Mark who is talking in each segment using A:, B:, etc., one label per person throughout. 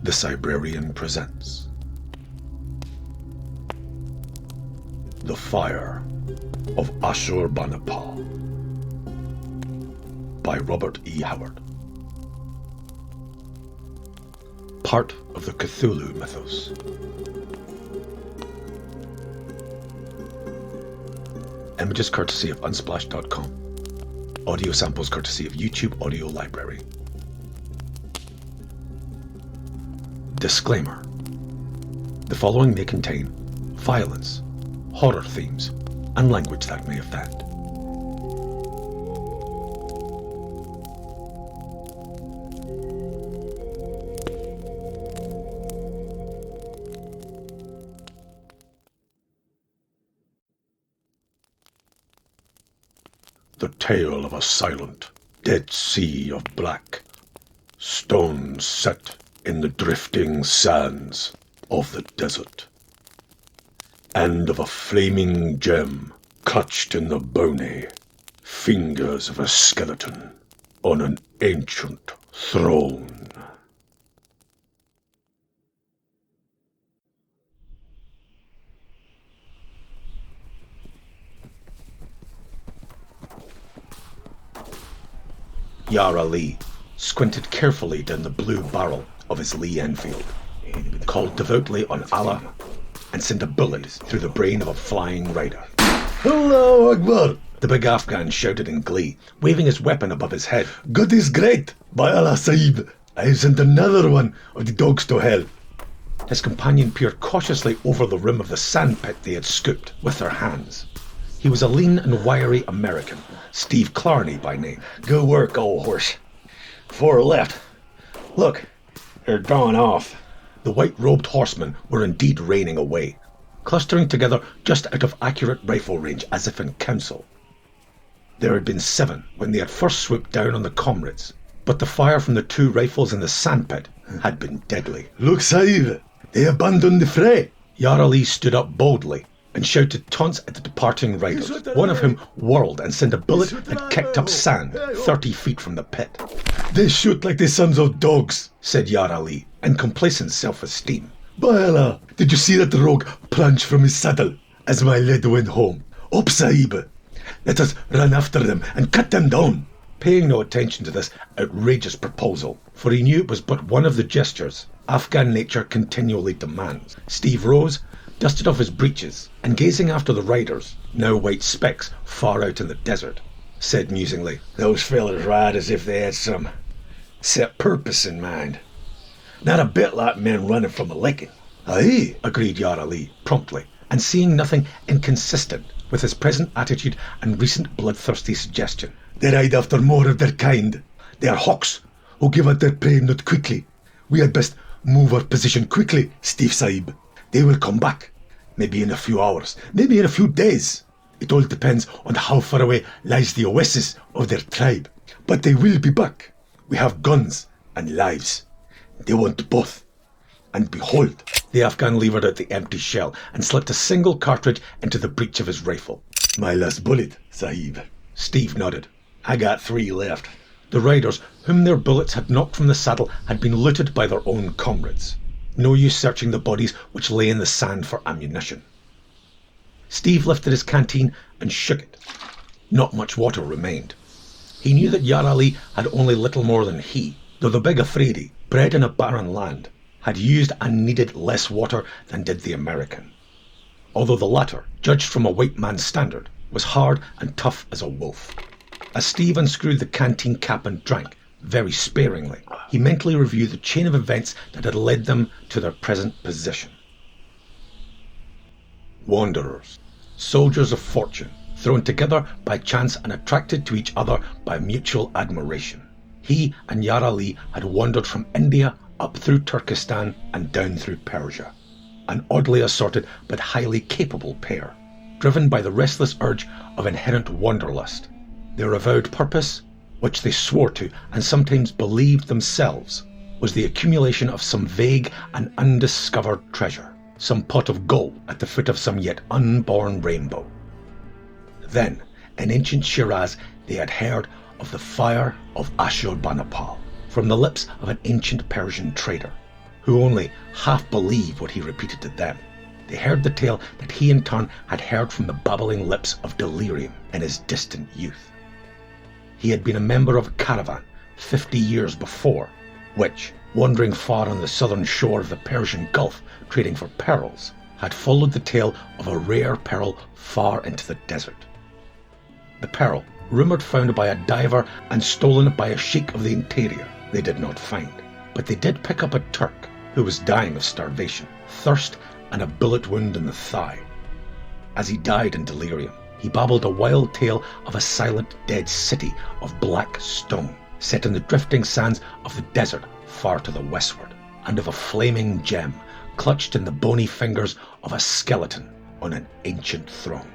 A: The Cybrarian presents The Fire of Asshurbanipal by Robert E. Howard. Part of the Cthulhu mythos. Images courtesy of unsplash.com. Audio samples courtesy of YouTube Audio Library. Disclaimer. The following may contain violence, horror themes, and language that may offend. The tale of a silent, dead sea of black, stones set in the drifting sands of the desert, and of a flaming gem clutched in the bony fingers of a skeleton on an ancient throne. Yara Lee squinted carefully down the blue barrel of his Lee Enfield, called devoutly on Allah, and sent a bullet through the brain of a flying rider. "Allahu Akbar!" the big Afghan shouted in glee, waving his weapon above his head. "God is great! By Allah Sahib, I have sent another one of the dogs to hell." His companion peered cautiously over the rim of the sandpit they had scooped with their hands. He was a lean and wiry American, Steve Clarney by name. "Good work, old horse. 4 left. Look, they're drawing off." The white-robed horsemen were indeed raining away, clustering together just out of accurate rifle range as if in council. There had been 7 when they had first swooped down on the comrades, but the fire from the 2 rifles in the sandpit had been deadly. "Look, Sahib, they abandoned the fray." Yara Lee stood up boldly and shouted taunts at the departing riders, one of whom whirled and sent a bullet that kicked up sand 30 feet from the pit. "They shoot like the sons of dogs," said Yara Lee, in complacent self-esteem. "By Allah, did you see that rogue plunge from his saddle as my lad went home? Up, Sahib! Let us run after them and cut them down." Paying no attention to this outrageous proposal, for he knew it was but one of the gestures Afghan nature continually demands, Steve rose, dusted off his breeches, and gazing after the riders, now white specks far out in the desert, said musingly, "Those fellas ride as if they had some set purpose in mind. Not a bit like men running from a licking." "Aye," agreed Yara Lee promptly, and seeing nothing inconsistent with his present attitude and recent bloodthirsty suggestion. "They ride after more of their kind. They are hawks who give out their prey not quickly. We had best move our position quickly, Steve Sahib. They will come back. Maybe in a few hours, maybe in a few days. It all depends on how far away lies the oasis of their tribe. But they will be back. We have guns and lives. They want both. And behold." The Afghan levered out the empty shell and slipped a single cartridge into the breech of his rifle. "My last bullet, Sahib." Steve nodded. "I got 3 left." The riders, whom their bullets had knocked from the saddle, had been looted by their own comrades. No use searching the bodies which lay in the sand for ammunition. Steve lifted his canteen and shook it. Not much water remained. He knew that Yara Lee had only little more than he, though the big Afridi, bred in a barren land, had used and needed less water than did the American. Although the latter, judged from a white man's standard, was hard and tough as a wolf. As Steve unscrewed the canteen cap and drank, very sparingly, he mentally reviewed the chain of events that had led them to their present position. Wanderers, soldiers of fortune, thrown together by chance and attracted to each other by mutual admiration. He and Yara Lee had wandered from India up through Turkestan and down through Persia, an oddly assorted but highly capable pair, driven by the restless urge of inherent wanderlust. Their avowed purpose, which they swore to and sometimes believed themselves, was the accumulation of some vague and undiscovered treasure, some pot of gold at the foot of some yet unborn rainbow. Then, in ancient Shiraz, they had heard of the fire of Asshurbanipal from the lips of an ancient Persian trader. who only half believed what he repeated to them. They heard the tale that he in turn had heard from the babbling lips of Delirium in his distant youth. He had been a member of a caravan 50 years before, which, wandering far on the southern shore of the Persian Gulf trading for pearls, had followed the tale of a rare pearl far into the desert. The pearl, rumoured found by a diver and stolen by a sheikh of the interior, they did not find, but they did pick up a Turk who was dying of starvation, thirst, and a bullet wound in the thigh. As he died in delirium, he babbled a wild tale of a silent, dead city of black stone, set in the drifting sands of the desert far to the westward, and of a flaming gem clutched in the bony fingers of a skeleton on an ancient throne.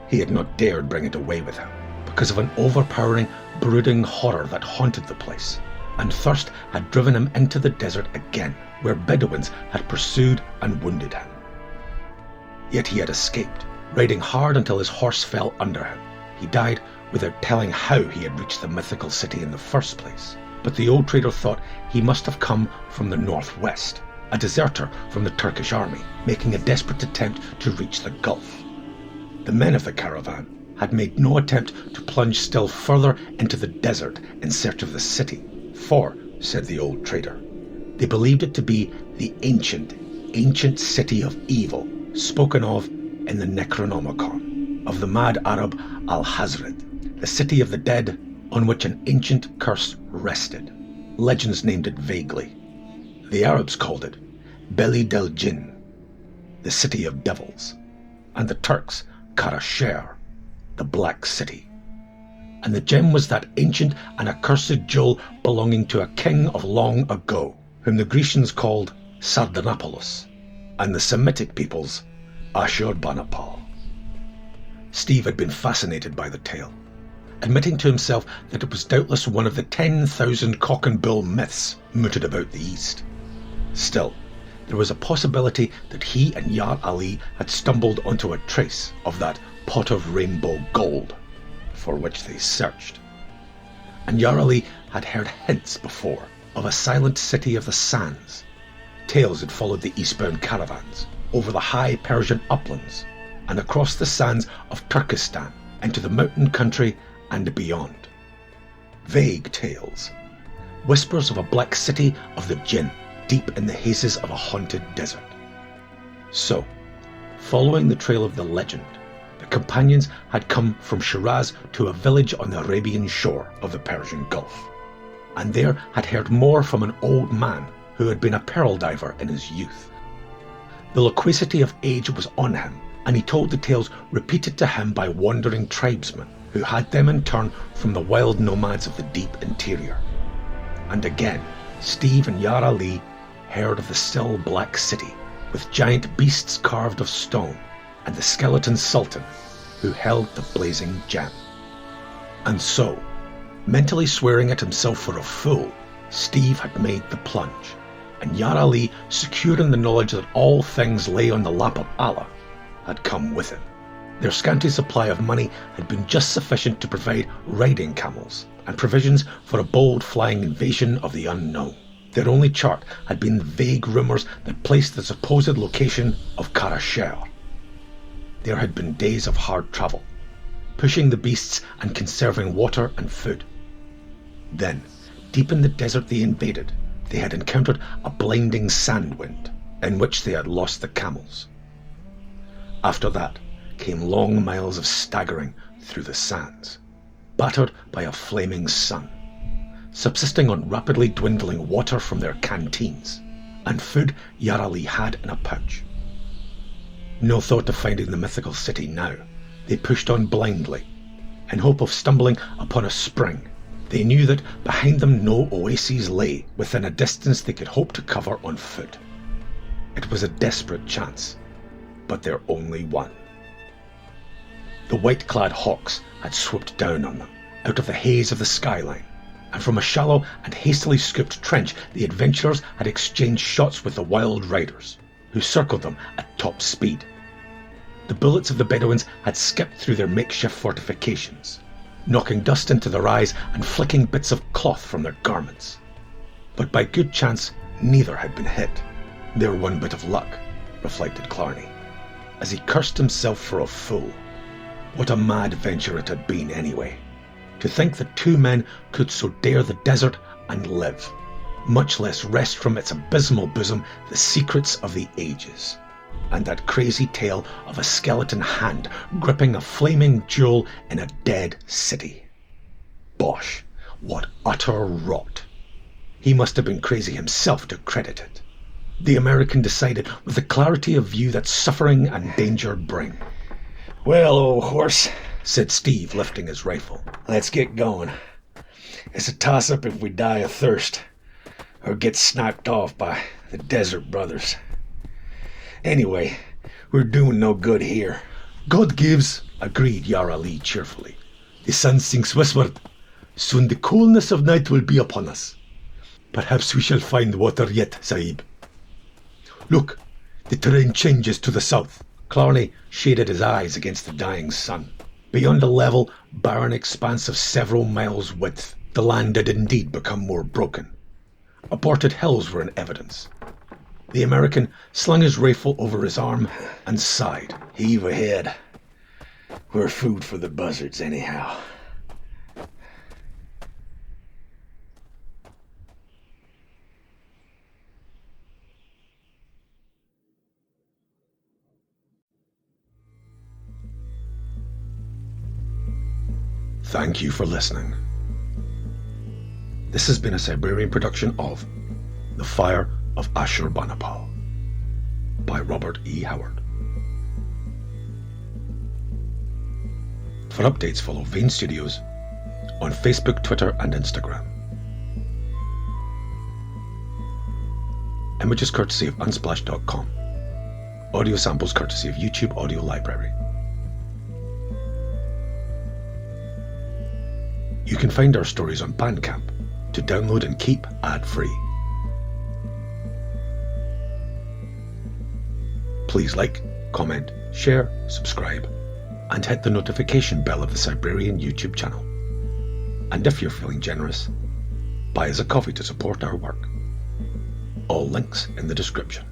A: He had not dared bring it away with him, because of an overpowering, brooding horror that haunted the place, and thirst had driven him into the desert again, where Bedouins had pursued and wounded him. Yet he had escaped, riding hard until his horse fell under him. He died without telling how he had reached the mythical city in the first place, but the old trader thought he must have come from the northwest, a deserter from the Turkish army, making a desperate attempt to reach the Gulf. The men of the caravan had made no attempt to plunge still further into the desert in search of the city, for, said the old trader, they believed it to be the ancient city of evil spoken of in the Necronomicon of the mad Arab Al-Hazred, the city of the dead on which an ancient curse rested. Legends named it vaguely. The Arabs called it Beli del Jinn, the city of devils, and the Turks Karasher, the Black City. And the gem was that ancient and accursed jewel belonging to a king of long ago, whom the Grecians called Sardanapalus, and the Semitic peoples Asshurbanipal. Steve had been fascinated by the tale, admitting to himself that it was doubtless one of the 10,000 cock and bull myths mooted about the East. Still, there was a possibility that he and Yar Ali had stumbled onto a trace of that pot of rainbow gold for which they searched. And Yar Ali had heard hints before of a silent city of the sands. Tales had followed the eastbound caravans over the high Persian uplands and across the sands of Turkestan into the mountain country and beyond. Vague tales, whispers of a black city of the jinn deep in the hazes of a haunted desert. So, following the trail of the legend, the companions had come from Shiraz to a village on the Arabian shore of the Persian Gulf, and there had heard more from an old man who had been a pearl diver in his youth. The loquacity of age was on him, and he told the tales repeated to him by wandering tribesmen who had them in turn from the wild nomads of the deep interior. And again, Steve and Yar Ali heard of the still black city, with giant beasts carved of stone, and the skeleton sultan who held the blazing gem. And so, mentally swearing at himself for a fool, Steve had made the plunge, and Yar Ali, secure in the knowledge that all things lay on the lap of Allah, had come with him. Their scanty supply of money had been just sufficient to provide riding camels and provisions for a bold flying invasion of the unknown. Their only chart had been the vague rumours that placed the supposed location of Karasher. There had been days of hard travel, pushing the beasts and conserving water and food. Then, deep in the desert they invaded, they had encountered a blinding sand wind, in which they had lost the camels. After that came long miles of staggering through the sands, battered by a flaming sun, subsisting on rapidly dwindling water from their canteens, and food Yar Ali had in a pouch. No thought of finding the mythical city now. They pushed on blindly, in hope of stumbling upon a spring. They knew that behind them no oases lay within a distance they could hope to cover on foot. It was a desperate chance, but their only one. The white-clad hawks had swooped down on them, out of the haze of the skyline, and from a shallow and hastily scooped trench the adventurers had exchanged shots with the wild riders, who circled them at top speed. The bullets of the Bedouins had skipped through their makeshift fortifications, knocking dust into their eyes and flicking bits of cloth from their garments. But by good chance, Neither had been hit. Their one bit of luck, reflected Clarny, as he cursed himself for a fool. What a mad venture it had been anyway. To think that two men could so dare the desert and live, much less wrest from its abysmal bosom the secrets of the ages. And that crazy tale of a skeleton hand gripping a flaming jewel in a dead city. Bosh, what utter rot. He must have been crazy himself to credit it. The American decided with the clarity of view that suffering and danger bring. "Well, old horse," said Steve, lifting his rifle, "let's get going. It's a toss-up if we die of thirst, or get sniped off by the Desert Brothers. Anyway, we're doing no good here." "God gives," agreed Yara Lee cheerfully. "The sun sinks westward. Soon the coolness of night will be upon us. Perhaps we shall find water yet, Sahib." "Look, the terrain changes to the south." Clarny shaded his eyes against the dying sun. Beyond a level, barren expanse of several miles' width, the land had indeed become more broken. Aborted hills were in evidence. The American slung his rifle over his arm and sighed. "Heave ahead. We're food for the buzzards anyhow." Thank you for listening. This has been a Cybrarian production of The Fire of Asshurbanipal by Robert E. Howard. For updates, follow Vane Studios on Facebook, Twitter, and Instagram. Images courtesy of Unsplash.com. Audio samples courtesy of YouTube Audio Library. You can find our stories on Bandcamp to download and keep ad-free. Please like, comment, share, subscribe, and hit the notification bell of the Cybrarian YouTube channel. And if you're feeling generous, buy us a coffee to support our work. All links in the description.